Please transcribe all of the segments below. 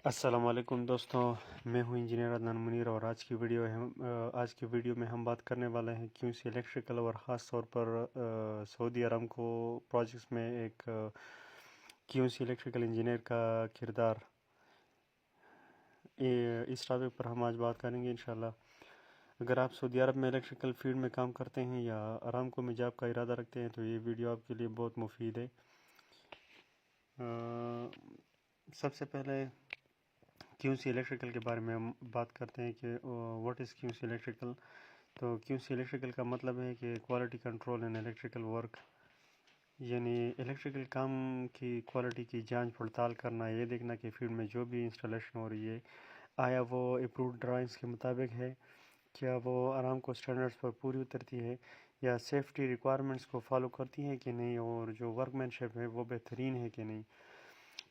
السلام علیکم دوستوں، میں ہوں انجینئر عدنان منیر اور آج کی ویڈیو میں ہم بات کرنے والے ہیں کیوں سی الیکٹریکل اور خاص طور پر سعودی ارامکو پروجیکٹس میں ایک کیوں سی الیکٹریکل انجینئر کا کردار۔ اس ٹاپک پر ہم آج بات کریں گے انشاءاللہ۔ اگر آپ سعودی عرب میں الیکٹریکل فیلڈ میں کام کرتے ہیں یا ارامکو میں جاب کا ارادہ رکھتے ہیں تو یہ ویڈیو آپ کے لیے بہت مفید ہے۔ سب سے پہلے کیوں سی الیکٹریکل کے بارے میں ہم بات کرتے ہیں کہ واٹ از کیوں سی الیکٹریکل۔ تو کیوں سی الیکٹریکل کا مطلب ہے کہ کوالٹی کنٹرول ان الیکٹریکل ورک، یعنی الیکٹریکل کام کی کوالٹی کی جانچ پڑتال کرنا، یہ دیکھنا کہ فیلڈ میں جو بھی انسٹالیشن ہو رہی ہے آیا وہ اپرووڈ ڈرائنگز کے مطابق ہے، کیا وہ ارامکو سٹینڈرڈز پر پوری اترتی ہے یا سیفٹی ریکوائرمنٹس کو فالو کرتی ہے کہ نہیں، اور جو ورک مین شپ ہے وہ بہترین ہے کہ نہیں۔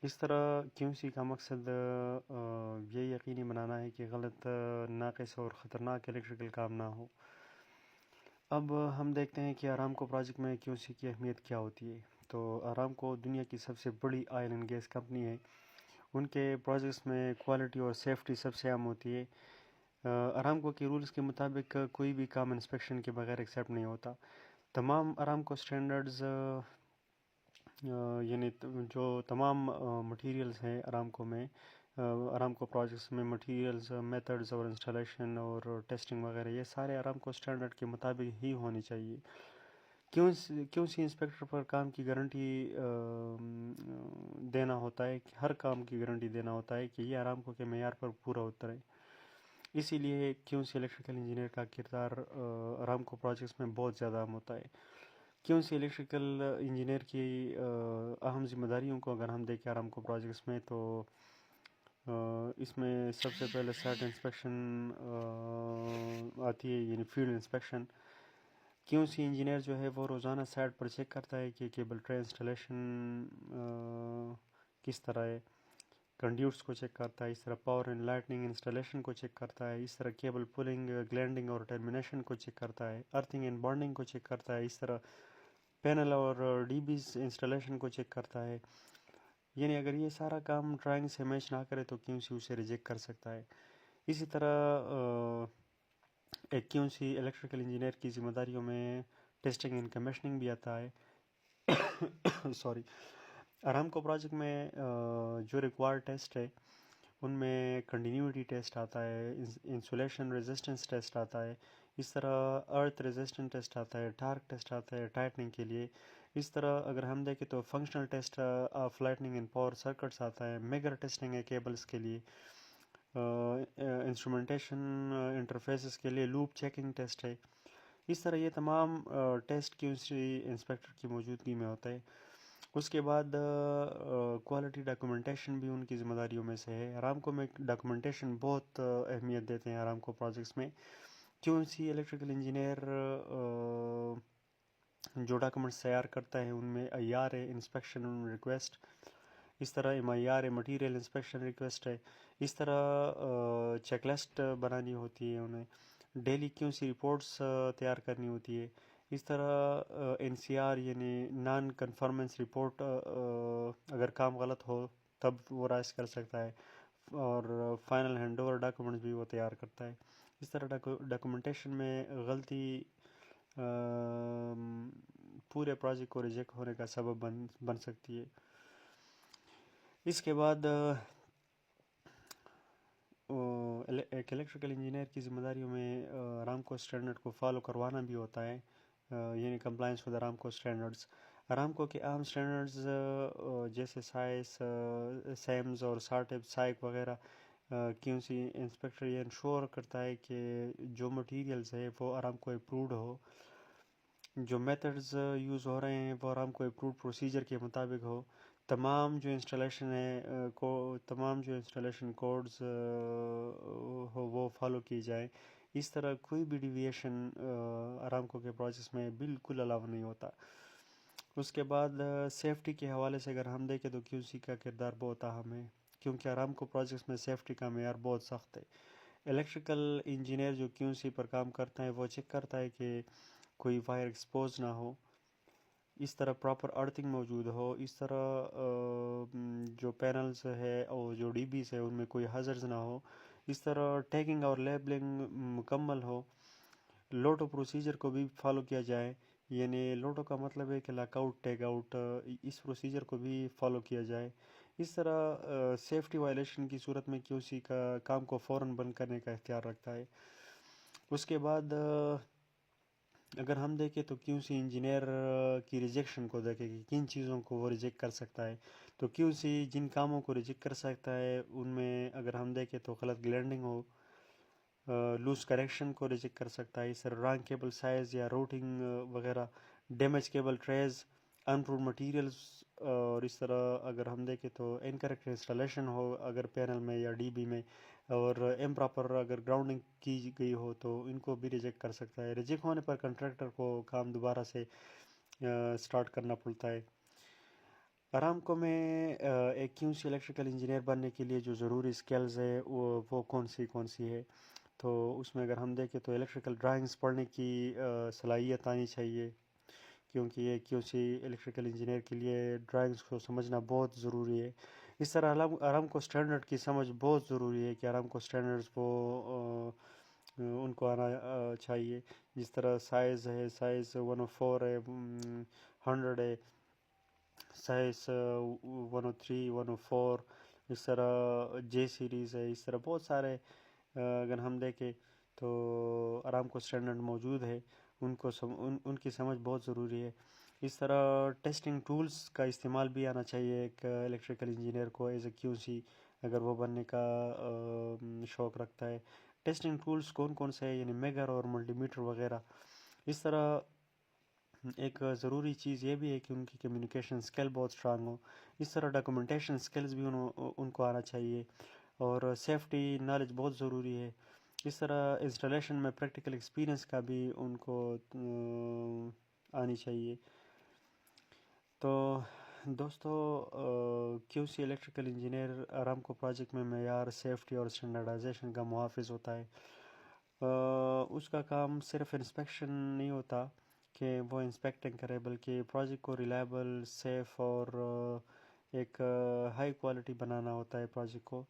اس طرح کیوں سی کا مقصد یہ یقینی بنانا ہے کہ غلط، ناقص اور خطرناک الیکٹریکل کام نہ ہو۔ اب ہم دیکھتے ہیں کہ ارامکو پروجیکٹ میں کیوں سی کی اہمیت کیا ہوتی ہے۔ تو ارامکو دنیا کی سب سے بڑی آئل اینڈ گیس کمپنی ہے، ان کے پروجیکٹس میں کوالٹی اور سیفٹی سب سے اہم ہوتی ہے۔ ارامکو کے رولز کے مطابق کوئی بھی کام انسپیکشن کے بغیر ایکسیپٹ نہیں ہوتا۔ تمام ارامکو سٹینڈرڈز، یعنی جو تمام مٹیریلز ہیں ارامکو میں، ارامکو پروجیکٹس میں مٹیریلز، میتھڈز اور انسٹالیشن اور ٹیسٹنگ وغیرہ، یہ سارے ارامکو سٹینڈرڈ کے مطابق ہی ہونی چاہیے۔ کیوں سی انسپیکٹر پر کام کی گارنٹی دینا ہوتا ہے، کہ ہر کام کی گارنٹی دینا ہوتا ہے کہ یہ ارامکو کے معیار پر پورا اترے۔ اسی لیے کیوں سی الیکٹریکل انجینئر کا کردار ارامکو پروجیکٹس میں بہت زیادہ اہم ہوتا ہے۔ کیوں سی الیکٹریکل انجینئر کی اہم ذمہ داریوں کو اگر ہم دیکھیں ارامکو پروجیکٹس میں، تو اس میں سب سے پہلے سائٹ انسپیکشن آتی ہے، یعنی فیلڈ انسپیکشن۔ کیوں سی انجینئر جو ہے وہ روزانہ سائٹ پر چیک کرتا ہے کہ کیبل ٹرے انسٹالیشن کس طرح ہے، کنڈیوٹس کو چیک کرتا ہے، اس طرح پاور اینڈ لائٹننگ انسٹالیشن کو چیک کرتا ہے، اس طرح کیبل پولنگ، گلینڈنگ اور ٹرمینیشن کو چیک کرتا ہے، ارتھنگ اینڈ بانڈنگ کو چیک کرتا ہے، اس طرح پینل اور ڈی بیز انسٹالیشن کو چیک کرتا ہے۔ یعنی اگر یہ سارا کام ڈرائنگ سے میچ نہ کرے تو کیوں سی اسے ریجیکٹ کر سکتا ہے۔ اسی طرح ایک کیوں سی الیکٹریکل انجینئر کی ذمہ داریوں میں ٹیسٹنگ اینڈ کمیشننگ بھی آتا ہے۔ سوری، ارامکو پروجیکٹ میں جو ریکوائرڈ ٹیسٹ ہے ان میں کنٹینیوٹی ٹیسٹ آتا ہے، انسولیشن ریزسٹنس ٹیسٹ آتا ہے، اس طرح ارتھ ریزسٹنس ٹیسٹ آتا ہے، ٹارک ٹیسٹ آتا ہے ٹائٹننگ کے لیے۔ اس طرح اگر ہم دیکھیں تو functional test of Lightning and power circuits آتا ہے، میگر ٹیسٹنگ ہے کیبلز کے لیے، انسٹرومنٹیشن انٹرفیسز کے لیے لوپ چیکنگ ٹیسٹ ہے۔ اس طرح یہ تمام ٹیسٹ کیوں سی انسپیکٹر کی موجودگی میں ہوتا ہے۔ اس کے بعد کوالٹی ڈاکومنٹیشن بھی ان کی ذمہ داریوں میں سے ہے۔ ارامکو میں ڈاکومنٹیشن بہت اہمیت دیتے ہیں ارامکو پروجیکٹس میں۔ کیوں سی الیکٹریکل انجینئر جو ڈاکومنٹس تیار کرتا ہے ان میں IR ہے، انسپیکشن ریکویسٹ، اس طرح MIR ہے، مٹیریل انسپیکشن ریکویسٹ ہے، اس طرح چیک لسٹ بنانی ہوتی ہے انہیں، ڈیلی کیوں سی رپورٹس تیار کرنی ہوتی ہے، اس طرح NCR یعنی نان کنفرمنس رپورٹ، اگر کام غلط ہو تب وہ رائز کر سکتا ہے، اور فائنل ہینڈ اوور ڈاکومنٹس بھی وہ تیار کرتا ہے۔ اس طرح ڈاکومنٹیشن میں غلطی پورے پروجیکٹ کو ریجیکٹ ہونے کا سبب بن سکتی ہے۔ اس کے بعد ایک الیکٹریکل انجینئر کی ذمہ داریوں میں ارامکو سٹینڈرڈ کو فالو کروانا بھی ہوتا ہے، یعنی کمپلائنس ود ارامکو سٹینڈرڈز۔ ارامکو کے عام سٹینڈرڈز جیسے سیمز اور سائک وغیرہ، کیوں سی انسپیکٹر یہ انشور کرتا ہے کہ جو مٹیریلز ہے وہ ارامکو اپرووڈ ہو، جو میتھڈز یوز ہو رہے ہیں وہ ارامکو اپرووڈ پروسیجر کے مطابق ہو، تمام جو انسٹالیشن کوڈز ہو وہ فالو کی جائے۔ اس طرح کوئی بھی ڈیویشن ارامکو کے پروسیس میں بالکل الاؤ نہیں ہوتا۔ اس کے بعد سیفٹی کے حوالے سے اگر ہم دیکھیں تو کیوں سی کا کردار بہت اہم ہے، کیونکہ ارامکو پروجیکٹس میں سیفٹی کا معیار بہت سخت ہے۔ الیکٹریکل انجینئر جو کیوں سی پر کام کرتا ہے وہ چیک کرتا ہے کہ کوئی وائر ایکسپوز نہ ہو، اس طرح پراپر ارتھنگ موجود ہو، اس طرح جو پینلز ہے اور جو ڈی بیز ہے ان میں کوئی ہزرز نہ ہو، اس طرح ٹیگنگ اور لیبلنگ مکمل ہو، لوٹو پروسیجر کو بھی فالو کیا جائے، یعنی لوٹو کا مطلب ہے کہ لاک آؤٹ ٹیگ آؤٹ، اس پروسیجر کو بھی فالو کیا جائے۔ اس طرح سیفٹی وائلیشن کی صورت میں کیو سی کا کام کو فوراً بند کرنے کا اختیار رکھتا ہے۔ اس کے بعد اگر ہم دیکھیں تو کیو سی انجینئر کی ریجیکشن کو دیکھیں کہ کن چیزوں کو وہ ریجیکٹ کر سکتا ہے، تو کیو سی جن کاموں کو ریجیکٹ کر سکتا ہے ان میں اگر ہم دیکھیں تو غلط گلینڈنگ ہو، لوز کریکشن کو ریجیکٹ کر سکتا ہے، اس طرح رانگ کیبل سائز یا روٹنگ وغیرہ، ڈیمیج کیبل ٹریز، انپروڈ مٹیریلز، اور اس طرح اگر ہم دیکھیں تو انکریکٹ انسٹالیشن ہو اگر پینل میں یا ڈی بی میں، اور امپراپر اگر گراؤنڈنگ کی گئی ہو تو ان کو بھی ریجیکٹ کر سکتا ہے۔ ریجیکٹ ہونے پر کنٹریکٹر کو کام دوبارہ سے سٹارٹ کرنا پڑتا ہے۔ ارامکو میں ایک کیو سی الیکٹریکل انجینئر بننے کے لیے جو ضروری سکلز ہے وہ کون سی ہے، تو اس میں اگر ہم دیکھیں تو الیکٹریکل ڈرائنگز پڑھنے کی صلاحیت آنی چاہیے، کیونکہ یہ کیو سی الیکٹریکل انجینئر کے لیے ڈرائنگز کو سمجھنا بہت ضروری ہے۔ اس طرح ارامکو اسٹینڈرڈ کی سمجھ بہت ضروری ہے کہ ارامکو اسٹینڈرڈز کو ان کو آنا چاہیے، جس طرح سائز ہے، سائز 104 ہے، 100 ہے، سائز 103 104، اس طرح جے سیریز ہے، اس طرح بہت سارے اگر ہم دیکھیں تو ارامکو اسٹینڈرڈ موجود ہے، ان کی سمجھ بہت ضروری ہے۔ اس طرح ٹیسٹنگ ٹولز کا استعمال بھی آنا چاہیے ایک الیکٹریکل انجینئر کو ایز اے کیو سی، اگر وہ بننے کا شوق رکھتا ہے۔ ٹیسٹنگ ٹولز کون سے ہیں، یعنی میگر اور ملٹی میٹر وغیرہ۔ اس طرح ایک ضروری چیز یہ بھی ہے کہ ان کی کمیونیکیشن سکل بہت اسٹرانگ ہو، اس طرح ڈاکومنٹیشن سکلز بھی ان کو آنا چاہیے، اور سیفٹی نالج بہت ضروری ہے۔ اس طرح انسٹالیشن میں پریکٹیکل ایکسپیرینس کا بھی ان کو آنی چاہیے۔ تو دوستو، کیو سی الیکٹریکل انجینئر ارامکو پروجیکٹ میں معیار، سیفٹی اور اسٹینڈرڈائزیشن کا محافظ ہوتا ہے۔ اس کا کام صرف انسپیکشن نہیں ہوتا کہ وہ انسپیکٹنگ کرے، بلکہ پروجیکٹ کو ریلائبل، سیف اور ایک ہائی کوالٹی بنانا ہوتا ہے پروجیکٹ کو۔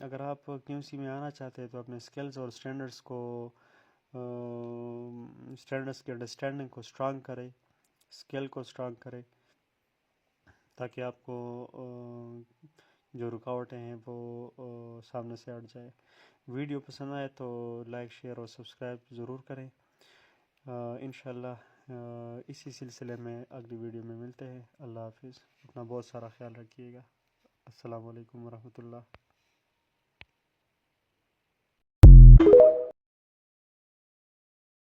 اگر آپ کیو سی میں آنا چاہتے ہیں تو اپنے سکلز اور اسٹینڈرڈس کی انڈرسٹینڈنگ کو اسٹرانگ کرے، سکل کو اسٹرانگ کرے، تاکہ آپ کو جو رکاوٹیں ہیں وہ سامنے سے ہٹ جائے۔ ویڈیو پسند آئے تو لائک، شیئر اور سبسکرائب ضرور کریں۔ انشاءاللہ اسی سلسلے میں اگلی ویڈیو میں ملتے ہیں۔ اللہ حافظ، اپنا بہت سارا خیال رکھیے گا۔ السلام علیکم ورحمۃ اللہ۔